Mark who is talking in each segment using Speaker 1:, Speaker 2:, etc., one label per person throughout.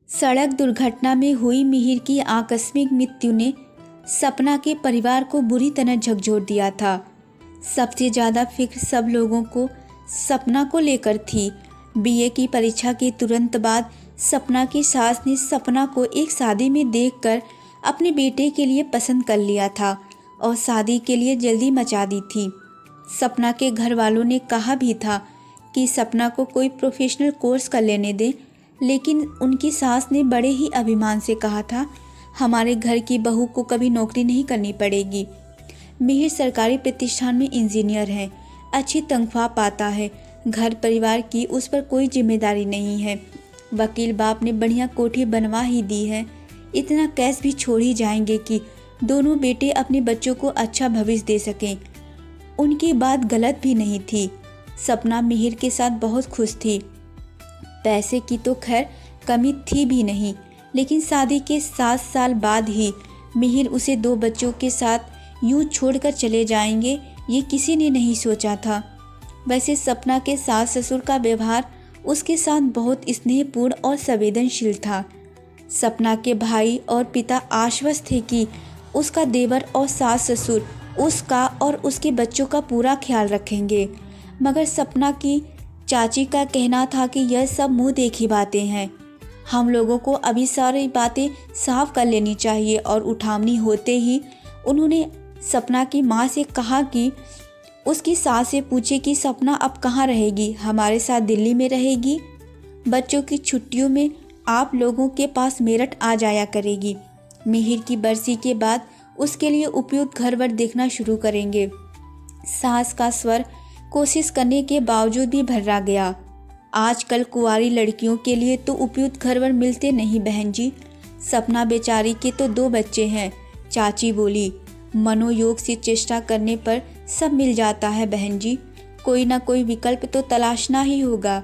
Speaker 1: सड़क दुर्घटना में हुई मिहिर की आकस्मिक मृत्यु ने सपना के परिवार को बुरी तरह झकझोर दिया था। सबसे ज़्यादा फिक्र सब लोगों को सपना को लेकर थी। बीए की परीक्षा के तुरंत बाद सपना की सास ने सपना को एक शादी में देखकर अपने बेटे के लिए पसंद कर लिया था और शादी के लिए जल्दी मचा दी थी। सपना के घर वालों ने कहा भी था कि सपना को कोई प्रोफेशनल कोर्स कर लेने दें, लेकिन उनकी सास ने बड़े ही अभिमान से कहा था, हमारे घर की बहू को कभी नौकरी नहीं करनी पड़ेगी। मिहिर सरकारी प्रतिष्ठान में इंजीनियर है, अच्छी तनख्वाह पाता है, घर परिवार की उस पर कोई जिम्मेदारी नहीं है। वकील बाप ने बढ़िया कोठी बनवा ही दी है, इतना कैश भी छोड़ ही जाएंगे कि दोनों बेटे अपने बच्चों को अच्छा भविष्य दे सकें। उनकी बात गलत भी नहीं थी। सपना मिहिर के साथ बहुत खुश थी। पैसे की तो खैर कमी थी भी नहीं, लेकिन शादी के 7 साल बाद ही मिहिर उसे 2 बच्चों के साथ यूं छोड़कर चले जाएंगे, ये किसी ने नहीं सोचा था। वैसे सपना के सास ससुर का व्यवहार उसके साथ बहुत स्नेहपूर्ण और संवेदनशील था। सपना के भाई और पिता आश्वस्त थे कि उसका देवर और सास ससुर उसका और उसके बच्चों का पूरा ख्याल रखेंगे, मगर सपना की चाची का कहना था कि यह सब मुंह देखी बातें हैं। हम लोगों को अभी सारी बातें साफ कर लेनी चाहिए। और उठावनी होते ही उन्होंने सपना की माँ से कहा कि उसकी सास से पूछे कि सपना अब कहाँ रहेगी, हमारे साथ दिल्ली में रहेगी। बच्चों की छुट्टियों में आप लोगों के पास मेरठ आ जाया करेगी। मिहिर की बरसी के बाद उसके लिए उपयुक्त घर वर देखना शुरू करेंगे। सास का स्वर कोशिश करने के बावजूद भी भर्रा गया। आजकल कुंवारी लड़कियों के लिए तो उपयुक्त घर वर मिलते नहीं बहन जी। सपना बेचारी के तो 2 बच्चे हैं, चाची बोली। मनोयोग से चेष्टा करने पर सब मिल जाता है बहन जी। कोई ना कोई विकल्प तो तलाशना ही होगा,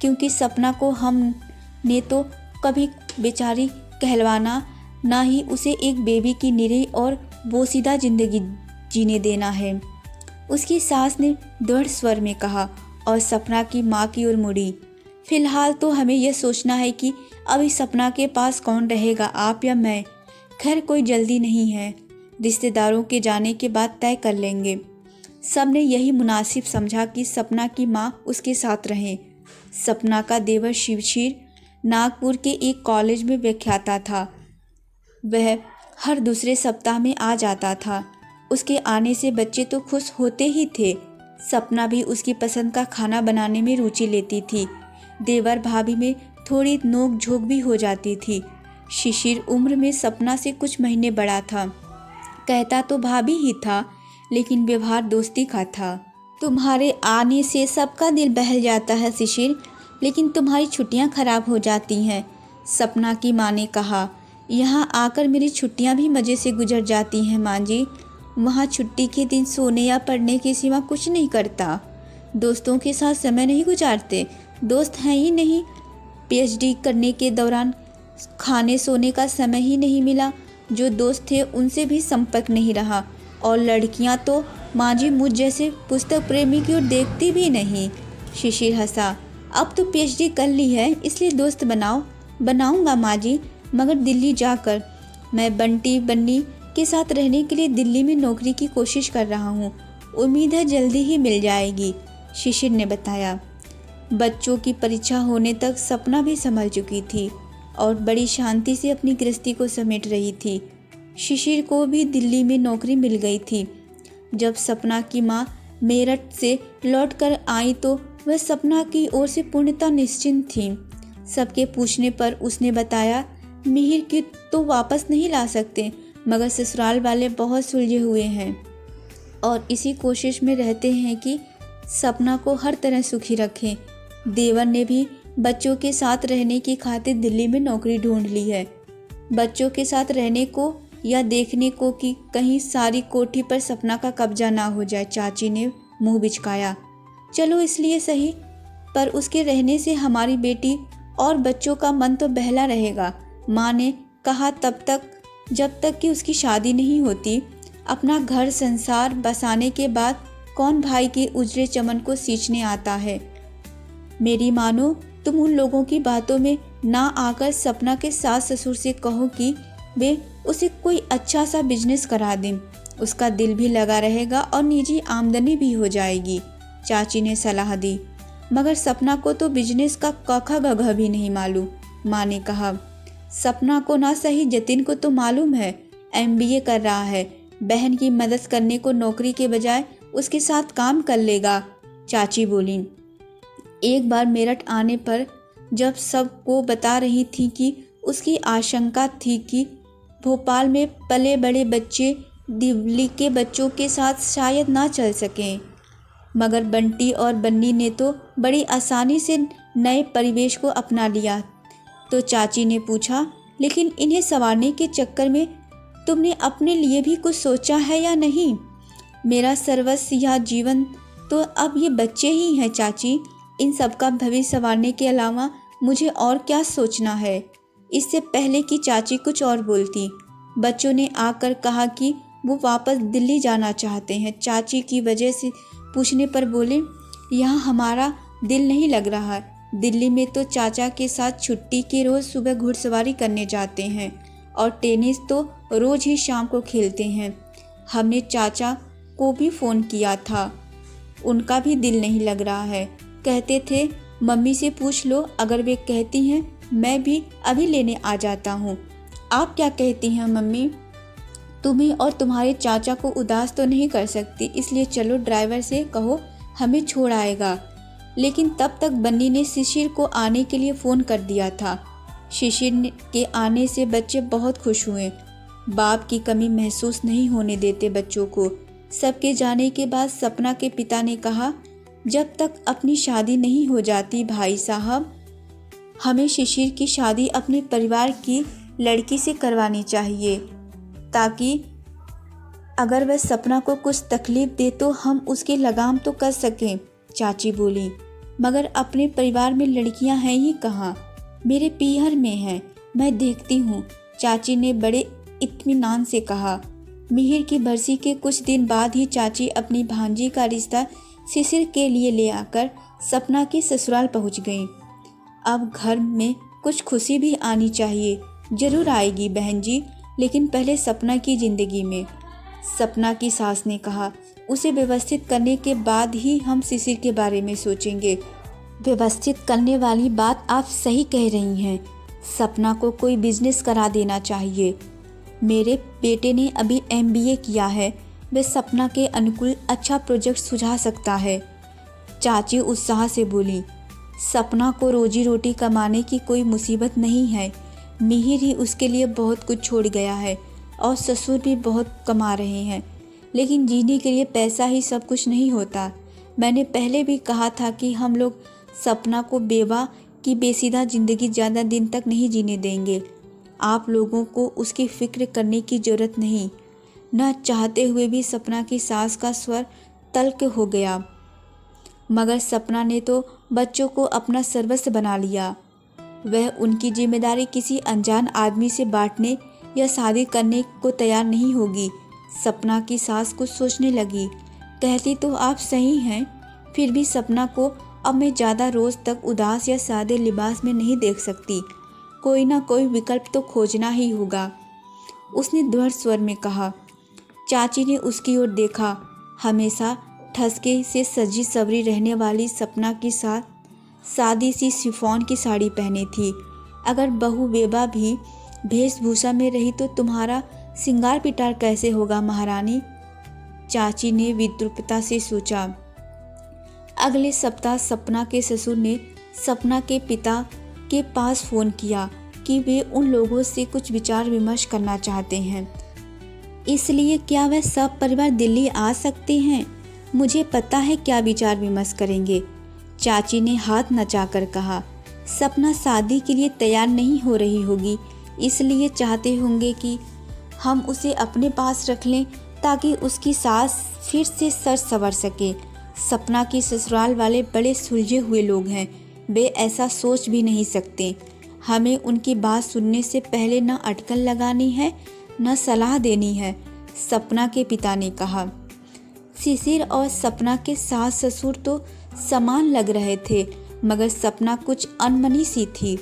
Speaker 1: क्योंकि सपना को हमने तो कभी बेचारी कहलवाना, ना ही उसे एक बेबी की निरीह और बोसीदा जिंदगी जीने देना है, उसकी सास ने दृढ़ स्वर में कहा और सपना की माँ की ओर मुड़ी। फिलहाल तो हमें यह सोचना है कि अभी सपना के पास कौन रहेगा, आप या मैं। खैर कोई जल्दी नहीं है, रिश्तेदारों के जाने के बाद तय कर लेंगे। सब ने यही मुनासिब समझा कि सपना की माँ उसके साथ रहें। सपना का देवर शिवशीर नागपुर के एक कॉलेज में व्याख्याता था। वह हर दूसरे सप्ताह में आ जाता था। उसके आने से बच्चे तो खुश होते ही थे। सपना भी उसकी पसंद का खाना बनाने में रुचि लेती थी। देवर भाभी में थोड़ी नोक झोंक भी हो जाती थी। शिशिर उम्र में सपना से कुछ महीने बड़ा था। कहता तो भाभी ही था, लेकिन व्यवहार दोस्ती का था। तुम्हारे आने से सबका दिल बहल जाता है शिशिर, लेकिन तुम्हारी छुट्टियां खराब हो जाती हैं, सपना की माँ ने कहा। यहाँ आकर मेरी छुट्टियां भी मज़े से गुजर जाती हैं माँ जी। वहाँ छुट्टी के दिन सोने या पढ़ने के सिवा कुछ नहीं करता। दोस्तों के साथ समय नहीं गुजारते, दोस्त हैं ही नहीं। पीएचडी करने के दौरान खाने सोने का समय ही नहीं मिला। जो दोस्त थे उनसे भी संपर्क नहीं रहा। और लड़कियाँ तो माँ जी मुझ जैसे पुस्तक प्रेमी की ओर देखती भी नहीं। शिशिर हंसा। अब तो पीएचडी कर ली है, इसलिए दोस्त बनाऊंगा माँ जी, मगर दिल्ली जाकर। मैं बंटी बन्नी के साथ रहने के लिए दिल्ली में नौकरी की कोशिश कर रहा हूँ। उम्मीद है जल्दी ही मिल जाएगी, शिशिर ने बताया। बच्चों की परीक्षा होने तक सपना भी संभल चुकी थी और बड़ी शांति से अपनी गृहस्थी को समेट रही थी। शिशिर को भी दिल्ली में नौकरी मिल गई थी। जब सपना की माँ मेरठ से लौटकर आई तो वह सपना की ओर से पूर्णतः निश्चिंत थी। सबके पूछने पर उसने बताया, मिहिर की तो वापस नहीं ला सकते, मगर ससुराल वाले बहुत सुलझे हुए हैं और इसी कोशिश में रहते हैं कि सपना को हर तरह सुखी रखें। देवर ने भी बच्चों के साथ रहने की खातिर दिल्ली में नौकरी ढूंढ ली है। बच्चों के साथ रहने को या देखने को कि कहीं सारी कोठी पर सपना का कब्जा ना हो जाए, चाची ने मुंह बिचकाया। चलो इसलिए सही, पर उसके रहने से हमारी बेटी और बच्चों का मन तो बहला रहेगा, माँ ने कहा। जब तक कि उसकी शादी नहीं होती। अपना घर संसार बसाने के बाद कौन भाई के उजड़े चमन को सींचने आता है। मेरी मानो तुम उन लोगों की बातों में ना आकर सपना के सास ससुर से कहो कि वे उसे कोई अच्छा सा बिजनेस करा दें, उसका दिल भी लगा रहेगा और निजी आमदनी भी हो जाएगी, चाची ने सलाह दी। मगर सपना को तो बिजनेस का कखा गघा भी नहीं मालूम, माँ ने कहा। सपना को ना सही जतिन को तो मालूम है, MBA कर रहा है, बहन की मदद करने को नौकरी के बजाय उसके साथ काम कर लेगा, चाची बोली। एक बार मेरठ आने पर जब सबको बता रही थी कि उसकी आशंका थी कि भोपाल में पले बड़े बच्चे दिल्ली के बच्चों के साथ शायद ना चल सकें, मगर बंटी और बन्नी ने तो बड़ी आसानी से नए परिवेश को अपना लिया। तो चाची ने पूछा, लेकिन इन्हें संवारने के चक्कर में तुमने अपने लिए भी कुछ सोचा है या नहीं? मेरा सर्वस्व या जीवन तो अब ये बच्चे ही हैं चाची, इन सब का भविष्य संवारने के अलावा मुझे और क्या सोचना है। इससे पहले कि चाची कुछ और बोलती, बच्चों ने आकर कहा कि वो वापस दिल्ली जाना चाहते हैं। चाची की वजह से पूछने पर बोले, यहाँ हमारा दिल नहीं लग रहा है, दिल्ली में तो चाचा के साथ छुट्टी के रोज़ सुबह घुड़सवारी करने जाते हैं और टेनिस तो रोज़ ही शाम को खेलते हैं। हमने चाचा को भी फ़ोन किया था, उनका भी दिल नहीं लग रहा है, कहते थे मम्मी से पूछ लो, अगर वे कहती हैं मैं भी अभी लेने आ जाता हूँ। आप क्या कहती हैं मम्मी? तुम्हें और तुम्हारे चाचा को उदास तो नहीं कर सकती, इसलिए चलो ड्राइवर से कहो हमें छोड़ आएगा। लेकिन तब तक बन्नी ने शिशिर को आने के लिए फ़ोन कर दिया था। शिशिर के आने से बच्चे बहुत खुश हुए। बाप की कमी महसूस नहीं होने देते बच्चों को। सबके जाने के बाद सपना के पिता ने कहा, जब तक अपनी शादी नहीं हो जाती भाई साहब, हमें शिशिर की शादी अपने परिवार की लड़की से करवानी चाहिए, ताकि अगर वह सपना को कुछ तकलीफ दे तो हम उसके लगाम तो कर सकें, चाची बोली। मगर अपने परिवार में लड़कियां हैं ही कहाँ, मेरे पीहर में हैं, मैं देखती हूँ, चाची ने बड़े इत्मीनान से कहा। मिहिर की बरसी के कुछ दिन बाद ही चाची अपनी भांजी का रिश्ता शिशिर के लिए ले आकर सपना की ससुराल पहुँच गई। अब घर में कुछ खुशी भी आनी चाहिए। जरूर आएगी बहन जी, लेकिन पहले सपना की ज़िंदगी में, सपना की सास ने कहा। उसे व्यवस्थित करने के बाद ही हम शिशिर के बारे में सोचेंगे। व्यवस्थित करने वाली बात आप सही कह रही हैं। सपना को कोई बिजनेस करा देना चाहिए। मेरे बेटे ने अभी MBA किया है, वह सपना के अनुकूल अच्छा प्रोजेक्ट सुझा सकता है, चाची उत्साह से बोली। सपना को रोजी रोटी कमाने की कोई मुसीबत नहीं है, मिहिर ही उसके लिए बहुत कुछ छोड़ गया है और ससुर भी बहुत कमा रहे हैं, लेकिन जीने के लिए पैसा ही सब कुछ नहीं होता। मैंने पहले भी कहा था कि हम लोग सपना को बेवा की बेसीदा ज़िंदगी ज़्यादा दिन तक नहीं जीने देंगे। आप लोगों को उसकी फ़िक्र करने की ज़रूरत नहीं। न चाहते हुए भी सपना की सास का स्वर तल्ख हो गया। मगर सपना ने तो बच्चों को अपना सर्वस्व बना लिया। वह उनकी जिम्मेदारी किसी अनजान आदमी से बांटने या शादी करने को तैयार नहीं होगी। सपना की सास कुछ सोचने लगी। कहती तो आप सही हैं, फिर भी सपना को अब मैं ज़्यादा रोज़ तक उदास या सादे लिबास में नहीं देख सकती। कोई ना कोई विकल्प तो खोजना ही होगा, उसने दृढ़ स्वर में कहा। चाची ने उसकी ओर देखा। हमेशा ठसके से सजी सवरी रहने वाली सपना की साथ सादी सी शिफॉन की साड़ी पहनी थी। अगर बहू बेबा भी वेशभूषा में रही तो तुम्हारा सिंगार पिटार कैसे होगा महारानी, चाची ने विद्रुपता से सोचा। अगले सप्ताह सपना के ससुर ने सपना के पिता के पास फ़ोन किया कि वे उन लोगों से कुछ विचार विमर्श करना चाहते हैं, इसलिए क्या वह सब परिवार दिल्ली आ सकते हैं? मुझे पता है क्या विचार विमर्श करेंगे, चाची ने हाथ नचाकर कहा। सपना शादी के लिए तैयार नहीं हो रही होगी, इसलिए चाहते होंगे कि हम उसे अपने पास रख लें ताकि उसकी सास फिर से सर संवर सके। सपना की ससुराल वाले बड़े सुलझे हुए लोग हैं, वे ऐसा सोच भी नहीं सकते। हमें उनकी बात सुनने से पहले न अटकल लगानी है न सलाह देनी है, सपना के पिता ने कहा। शिशिर और सपना के सास ससुर तो समान लग रहे थे, मगर सपना कुछ अनमनी सी थी।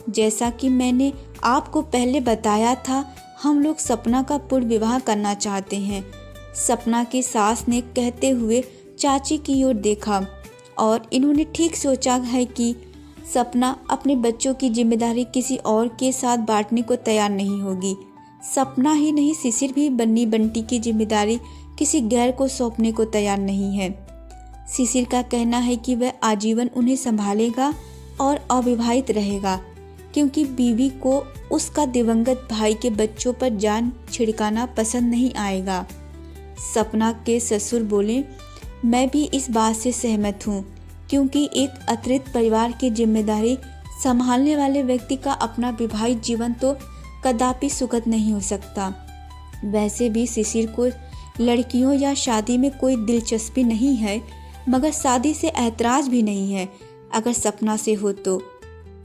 Speaker 1: जैसा कि मैंने आपको पहले बताया था, हम लोग सपना का पूर्ण विवाह करना चाहते हैं। सपना की सास ने कहते हुए चाची की ओर देखा और इन्होंने ठीक सोचा है कि सपना अपने बच्चों की जिम्मेदारी किसी और के साथ बांटने को तैयार नहीं होगी। सपना ही नहीं, शिशिर भी बन्नी बंटी की जिम्मेदारी किसी गैर को सौंपने को तैयार नहीं है। शिशिर का कहना है कि वह आजीवन उन्हें संभालेगा और अविवाहित रहेगा, क्योंकि बीवी को उसका दिवंगत भाई के बच्चों पर जान छिड़काना पसंद नहीं आएगा। सपना के ससुर बोले, मैं भी इस बात से सहमत हूँ, क्योंकि एक अतिरिक्त परिवार की जिम्मेदारी संभालने वाले व्यक्ति का अपना विवाहित जीवन तो कदापि सुखद नहीं हो सकता। वैसे भी शिशिर को लड़कियों या शादी में कोई दिलचस्पी नहीं है, मगर शादी से ऐतराज़ भी नहीं है अगर सपना से हो तो।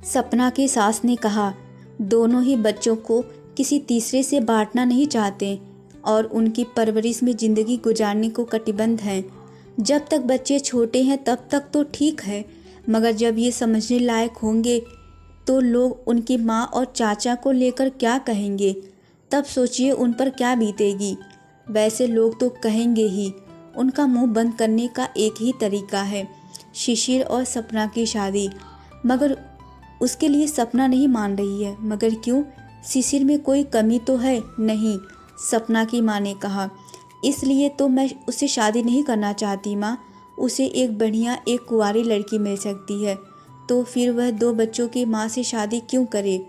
Speaker 1: सपना की सास ने कहा, दोनों ही बच्चों को किसी तीसरे से बांटना नहीं चाहते और उनकी परवरिश में ज़िंदगी गुजारने को कटिबद्ध हैं। जब तक बच्चे छोटे हैं तब तक तो ठीक है, मगर जब ये समझने लायक होंगे तो लोग उनकी माँ और चाचा को लेकर क्या कहेंगे, तब सोचिए उन पर क्या बीतेगी। वैसे लोग तो कहेंगे ही, उनका मुंह बंद करने का एक ही तरीका है, शिशिर और सपना की शादी। मगर उसके लिए सपना नहीं मान रही है। मगर क्यों? शिशिर में कोई कमी तो है नहीं, सपना की माँ ने कहा। इसलिए तो मैं उससे शादी नहीं करना चाहती माँ। उसे एक बढ़िया एक कुंवारी लड़की मिल सकती है, तो फिर वह 2 बच्चों की माँ से शादी क्यों करे?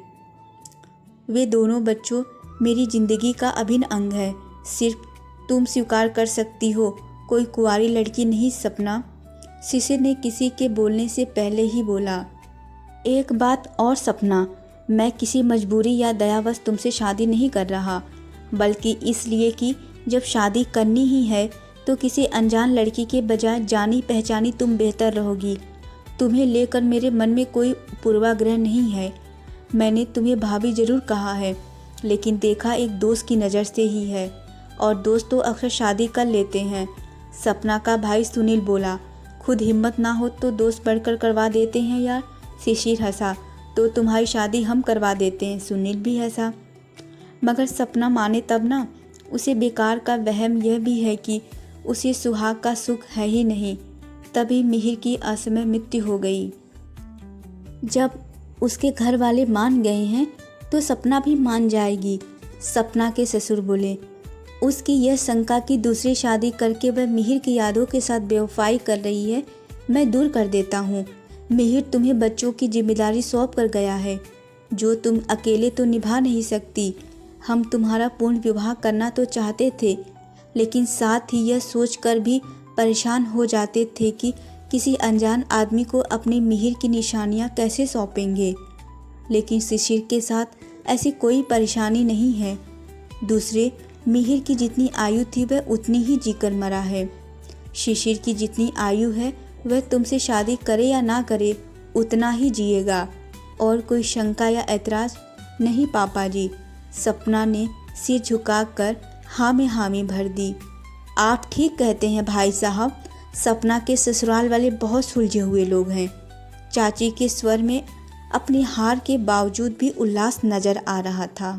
Speaker 1: वे दोनों बच्चों मेरी ज़िंदगी का अभिन्न अंग है। सिर्फ तुम स्वीकार कर सकती हो, कोई कुंवारी लड़की नहीं सपना। शिशिर ने किसी के बोलने से पहले ही बोला, एक बात और सपना, मैं किसी मजबूरी या दयावश तुमसे शादी नहीं कर रहा, बल्कि इसलिए कि जब शादी करनी ही है तो किसी अनजान लड़की के बजाय जानी पहचानी तुम बेहतर रहोगी। तुम्हें लेकर मेरे मन में कोई पूर्वाग्रह नहीं है। मैंने तुम्हें भाभी जरूर कहा है, लेकिन देखा एक दोस्त की नज़र से ही है, और दोस्त तो अक्सर शादी कर लेते हैं। सपना का भाई सुनील बोला, खुद हिम्मत ना हो तो दोस्त बढ़कर करवा देते हैं यार। शिशिर हंसा, तो तुम्हारी शादी हम करवा देते हैं। सुनील भी हंसा। मगर सपना माने तब ना। उसे बेकार का वहम यह भी है कि उसे सुहाग का सुख है ही नहीं। तभी मिहिर की असमय मृत्यु हो गई। जब उसके घर वाले मान गए हैं तो सपना भी मान जाएगी। सपना के ससुर बोले, उसकी यह शंका कि दूसरी शादी करके वह मिहिर की यादों के साथ बेवफाई कर रही है, मैं दूर कर देता हूँ। मिहिर तुम्हें बच्चों की जिम्मेदारी सौंप कर गया है, जो तुम अकेले तो निभा नहीं सकती। हम तुम्हारा पूर्ण विवाह करना तो चाहते थे, लेकिन साथ ही यह सोचकर भी परेशान हो जाते थे कि किसी अनजान आदमी को अपनी मिहिर की निशानियां कैसे सौंपेंगे। लेकिन शिशिर के साथ ऐसी कोई परेशानी नहीं है। दूसरे, मिहिर की जितनी आयु थी वह उतनी ही जीकर मरा है। शिशिर की जितनी आयु है वह तुमसे शादी करे या ना करे उतना ही जिएगा, और कोई शंका या ऐतराज़ नहीं पापा जी। सपना ने सिर झुकाकर हाँ में हामी भर दी। आप ठीक कहते हैं भाई साहब, सपना के ससुराल वाले बहुत सुलझे हुए लोग हैं। चाची के स्वर में अपनी हार के बावजूद भी उल्लास नजर आ रहा था।